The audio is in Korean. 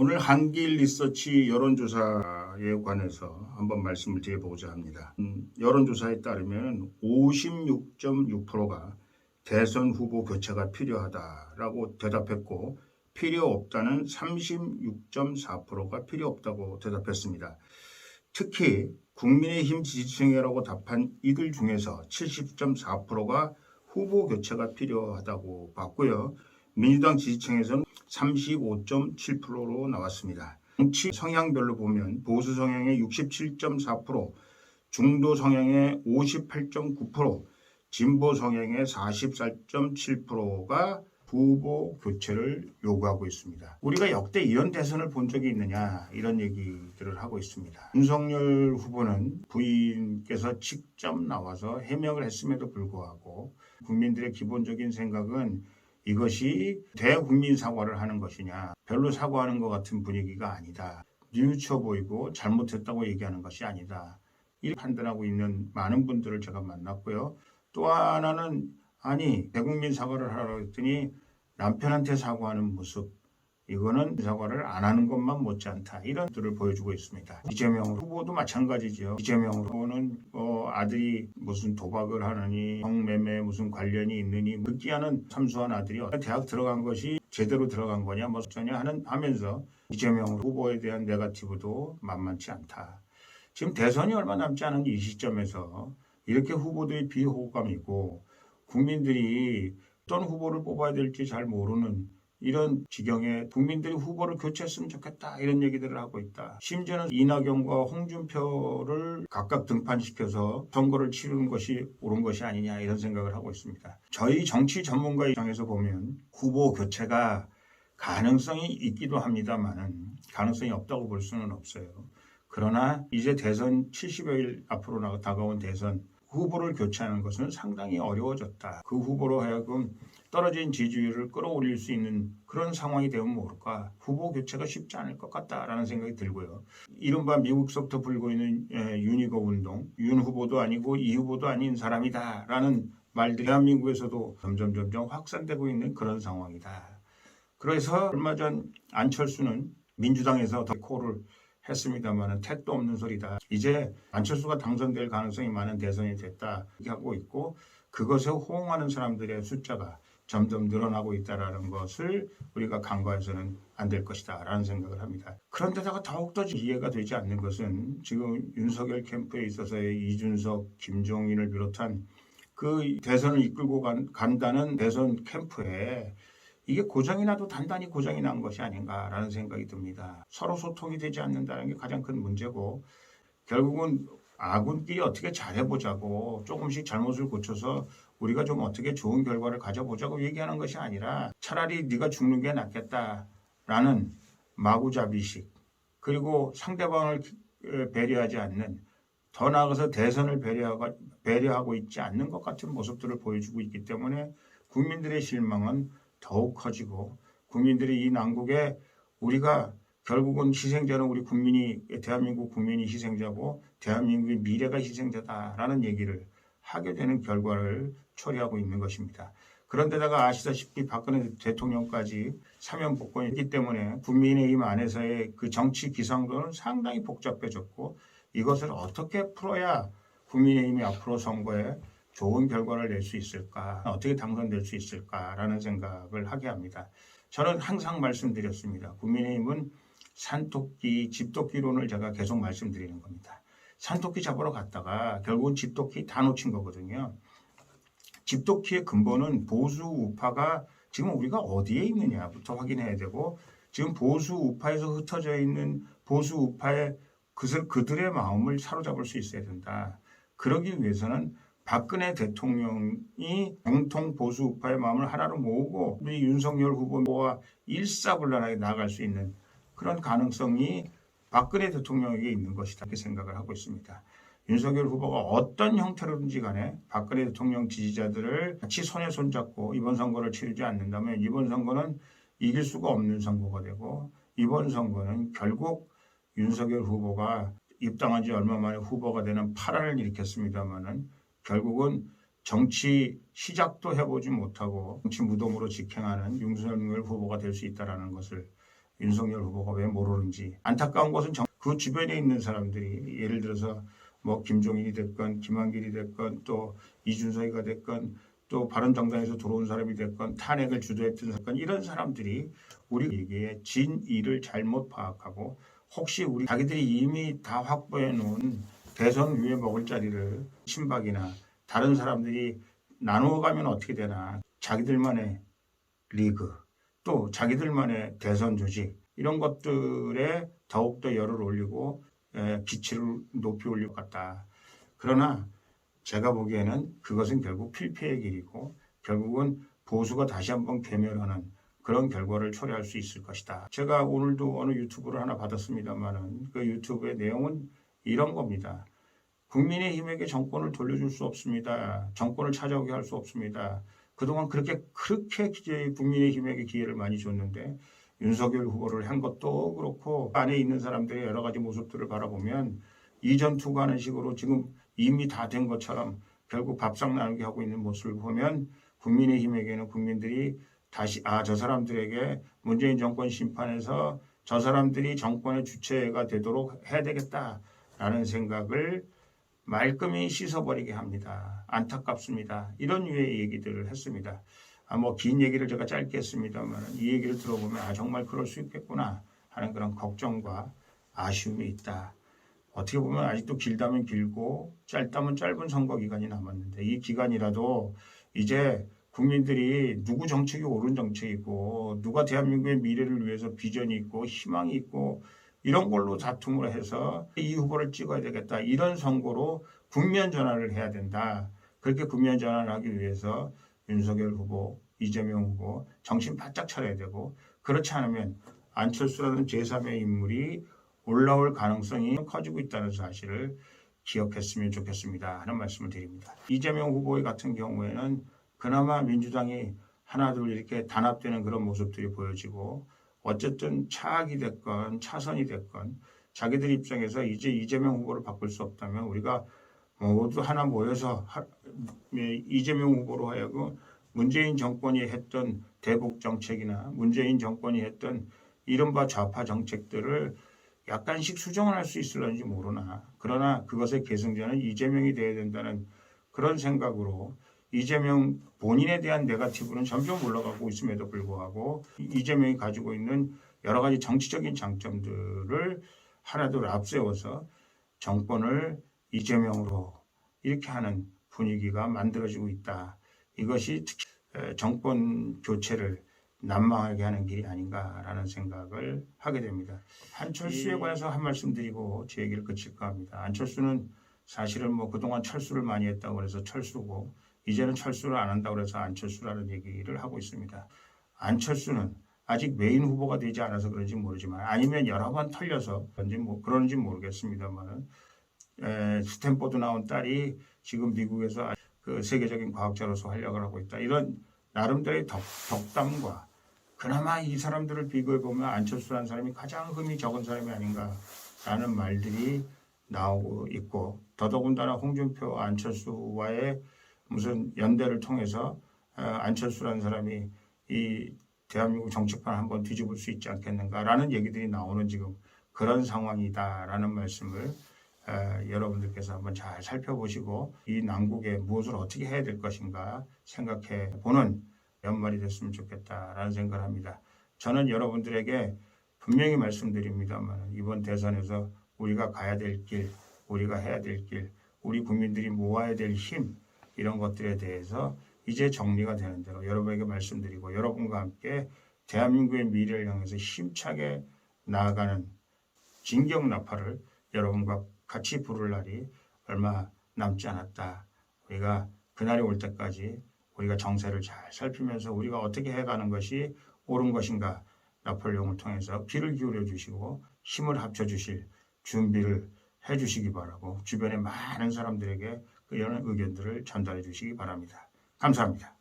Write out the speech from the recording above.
오늘 한길 리서치 여론조사에 관해서 한번 말씀을 드려보고자 합니다. 여론조사에 따르면 56.6%가 대선 후보 교체가 필요하다라고 대답했고 필요 없다는 36.4%가 필요 없다고 대답했습니다. 특히 국민의힘 지지층이라고 답한 이들 중에서 70.4%가 후보 교체가 필요하다고 봤고요. 민주당 지지층에서는 35.7%로 나왔습니다. 정치 성향별로 보면 보수 성향의 67.4%, 중도 성향의 58.9%, 진보 성향의 44.7%가 후보 교체를 요구하고 있습니다. 우리가 역대 이런 대선을 본 적이 있느냐 이런 얘기들을 하고 있습니다. 윤석열 후보는 부인께서 직접 나와서 해명을 했음에도 불구하고 국민들의 기본적인 생각은 이것이 대국민 사과를 하는 것이냐, 별로 사과하는 것 같은 분위기가 아니다. 뉘우쳐 보이고 잘못했다고 얘기하는 것이 아니다. 이렇게 판단하고 있는 많은 분들을 제가 만났고요. 또 하나는 아니 대국민 사과를 하라고 했더니 남편한테 사과하는 모습, 이거는 사과를 안 하는 것만 못지않다. 이런 것들을 보여주고 있습니다. 이재명 후보도 마찬가지죠. 이재명 후보는 아들이 무슨 도박을 하느니 성매매 무슨 관련이 있느니 느끼하는 삼수한 아들이 대학 들어간 것이 제대로 들어간 거냐 뭐 전혀 하면서 이재명 후보에 대한 네거티브도 만만치 않다. 지금 대선이 얼마 남지 않은 이 시점에서 이렇게 후보들이 비호감이고 국민들이 어떤 후보를 뽑아야 될지 잘 모르는 이런 지경에 국민들이 후보를 교체했으면 좋겠다 이런 얘기들을 하고 있다. 심지어는 이낙연과 홍준표를 각각 등판시켜서 선거를 치르는 것이 옳은 것이 아니냐 이런 생각을 하고 있습니다. 저희 정치 전문가 입장에서 보면 후보 교체가 가능성이 있기도 합니다만 가능성이 없다고 볼 수는 없어요. 그러나 이제 대선 70여일 앞으로 다가온 대선 후보를 교체하는 것은 상당히 어려워졌다. 그 후보로 하여금 떨어진 지지율을 끌어올릴 수 있는 그런 상황이 되면 모를까. 후보 교체가 쉽지 않을 것 같다라는 생각이 들고요. 이른바 미국서부터 불고 있는 유니거 운동, 윤 후보도 아니고 이 후보도 아닌 사람이다라는 말들이 대한민국에서도 점점 확산되고 있는 그런 상황이다. 그래서 얼마 전 안철수는 민주당에서 더 콜을 했습니다만 택도 없는 소리다. 이제 안철수가 당선될 가능성이 많은 대선이 됐다 이렇게 하고 있고 그것에 호응하는 사람들의 숫자가 점점 늘어나고 있다는 것을 우리가 간과해서는 안 될 것이다 라는 생각을 합니다. 그런데다가 더욱더 이해가 되지 않는 것은 지금 윤석열 캠프에 있어서의 이준석, 김종인을 비롯한 그 대선을 이끌고 간다는 대선 캠프에 이게 고장이 나도 단단히 고장이 난 것이 아닌가라는 생각이 듭니다. 서로 소통이 되지 않는다는 게 가장 큰 문제고 결국은 아군끼리 어떻게 잘해보자고 조금씩 잘못을 고쳐서 우리가 좀 어떻게 좋은 결과를 가져보자고 얘기하는 것이 아니라 차라리 네가 죽는 게 낫겠다라는 마구잡이식 그리고 상대방을 배려하지 않는 더 나아가서 대선을 배려하고 있지 않는 것 같은 모습들을 보여주고 있기 때문에 국민들의 실망은 더욱 커지고 국민들이 이 난국에 우리가 결국은 희생자는 우리 국민이 대한민국 국민이 희생자고 대한민국의 미래가 희생자다라는 얘기를 하게 되는 결과를 초래하고 있는 것입니다. 그런데다가 아시다시피 박근혜 대통령까지 사면 복권이기 때문에 국민의힘 안에서의 그 정치 기상도는 상당히 복잡해졌고 이것을 어떻게 풀어야 국민의힘이 앞으로 선거에 좋은 결과를 낼 수 있을까, 어떻게 당선될 수 있을까라는 생각을 하게 합니다. 저는 항상 말씀드렸습니다. 국민의힘은 산토끼, 집토끼론을 제가 계속 말씀드리는 겁니다. 산토끼 잡으러 갔다가 결국은 집토끼 다 놓친 거거든요. 집토끼의 근본은 보수 우파가 지금 우리가 어디에 있느냐부터 확인해야 되고 지금 보수 우파에서 흩어져 있는 보수 우파의 그들의 마음을 사로잡을 수 있어야 된다. 그러기 위해서는 박근혜 대통령이 공통 보수 우파의 마음을 하나로 모으고 우리 윤석열 후보와 일사불란하게 나아갈 수 있는 그런 가능성이 박근혜 대통령에게 있는 것이다 이렇게 생각을 하고 있습니다. 윤석열 후보가 어떤 형태로든지 간에 박근혜 대통령 지지자들을 같이 손에 손잡고 이번 선거를 치르지 않는다면 이번 선거는 이길 수가 없는 선거가 되고 이번 선거는 결국 윤석열 후보가 입당한 지 얼마 만에 후보가 되는 파란을 일으켰습니다마는 결국은 정치 시작도 해보지 못하고 정치 무덤으로 직행하는 윤석열 후보가 될 수 있다는 것을 윤석열 후보가 왜 모르는지. 안타까운 것은 그 주변에 있는 사람들이 예를 들어서 뭐 김종인이 됐건 김한길이 됐건 또 이준석이가 됐건 또 바른정당에서 들어온 사람이 됐건 탄핵을 주도했던 사건 이런 사람들이 우리에게 진위를 잘못 파악하고 혹시 우리 자기들이 이미 다 확보해 놓은 대선 위에 먹을 자리를 친박이나 다른 사람들이 나누어 가면 어떻게 되나 자기들만의 리그 또 자기들만의 대선 조직 이런 것들에 더욱더 열을 올리고 기치를 높이 올릴 것 같다. 그러나 제가 보기에는 그것은 결국 필패의 길이고 결국은 보수가 다시 한번 괴멸하는 그런 결과를 초래할 수 있을 것이다. 제가 오늘도 어느 유튜브를 하나 받았습니다만은 그 유튜브의 내용은 이런 겁니다. 국민의힘에게 정권을 돌려줄 수 없습니다. 정권을 찾아오게 할 수 없습니다. 그동안 그렇게 국민의힘에게 기회를 많이 줬는데 윤석열 후보를 한 것도 그렇고 안에 있는 사람들의 여러 가지 모습들을 바라보면 이전 투구하는 식으로 지금 이미 다 된 것처럼 결국 밥상 나누게 하고 있는 모습을 보면 국민의힘에게는 국민들이 다시 저 사람들에게 문재인 정권 심판에서 저 사람들이 정권의 주체가 되도록 해야 되겠다라는 생각을 말끔히 씻어버리게 합니다. 안타깝습니다. 이런 류의 얘기들을 했습니다. 뭐 긴 얘기를 제가 짧게 했습니다만 이 얘기를 들어보면 정말 그럴 수 있겠구나 하는 그런 걱정과 아쉬움이 있다. 어떻게 보면 아직도 길다면 길고 짧다면 짧은 선거 기간이 남았는데 이 기간이라도 이제 국민들이 누구 정책이 옳은 정책이고 누가 대한민국의 미래를 위해서 비전이 있고 희망이 있고 이런 걸로 다툼을 해서 이 후보를 찍어야 되겠다. 이런 선거로 국면 전환을 해야 된다. 그렇게 국면 전환을 하기 위해서 윤석열 후보, 이재명 후보 정신 바짝 차려야 되고 그렇지 않으면 안철수라는 제3의 인물이 올라올 가능성이 커지고 있다는 사실을 기억했으면 좋겠습니다 하는 말씀을 드립니다. 이재명 후보 같은 경우에는 그나마 민주당이 하나둘 이렇게 단합되는 그런 모습들이 보여지고 어쨌든 차악이 됐건 차선이 됐건 자기들 입장에서 이제 이재명 후보를 바꿀 수 없다면 우리가 모두 하나 모여서 이재명 후보로 하여금 문재인 정권이 했던 대북 정책이나 문재인 정권이 했던 이른바 좌파 정책들을 약간씩 수정을 할 수 있을런지 모르나 그러나 그것의 계승자는 이재명이 되어야 된다는 그런 생각으로 이재명 본인에 대한 네거티브는 점점 올라가고 있음에도 불구하고 이재명이 가지고 있는 여러 가지 정치적인 장점들을 하나둘 앞세워서 정권을 이재명으로 이렇게 하는 분위기가 만들어지고 있다. 이것이 정권 교체를 난망하게 하는 길이 아닌가라는 생각을 하게 됩니다. 안철수에 관해서 한 말씀 드리고 제 얘기를 그칠까 합니다. 안철수는 사실은 그동안 철수를 많이 했다고 해서 철수고 이제는 철수를 안 한다고 해서 안철수라는 얘기를 하고 있습니다. 안철수는 아직 메인 후보가 되지 않아서 그런지 모르지만 아니면 여러 번 털려서 그런지 모르겠습니다만 스탠포드 나온 딸이 지금 미국에서 그 세계적인 과학자로서 활약을 하고 있다. 이런 나름대로의 덕담과 그나마 이 사람들을 비교해보면 안철수라는 사람이 가장 흠이 적은 사람이 아닌가라는 말들이 나오고 있고 더더군다나 홍준표 안철수와의 무슨 연대를 통해서 안철수라는 사람이 이 대한민국 정치판 한번 뒤집을 수 있지 않겠는가라는 얘기들이 나오는 지금 그런 상황이다라는 말씀을 여러분들께서 한번 잘 살펴보시고 이 난국에 무엇을 어떻게 해야 될 것인가 생각해 보는 연말이 됐으면 좋겠다라는 생각을 합니다. 저는 여러분들에게 분명히 말씀드립니다만 이번 대선에서 우리가 가야 될 길, 우리가 해야 될 길, 우리 국민들이 모아야 될 힘 이런 것들에 대해서 이제 정리가 되는 대로 여러분에게 말씀드리고 여러분과 함께 대한민국의 미래를 향해서 힘차게 나아가는 진격나팔을 여러분과 같이 부를 날이 얼마 남지 않았다. 우리가 그날이 올 때까지 우리가 정세를 잘 살피면서 우리가 어떻게 해가는 것이 옳은 것인가 나폴레옹을 통해서 귀를 기울여 주시고 힘을 합쳐 주실 준비를 해 주시기 바라고 주변의 많은 사람들에게 이런 의견들을 전달해 주시기 바랍니다. 감사합니다.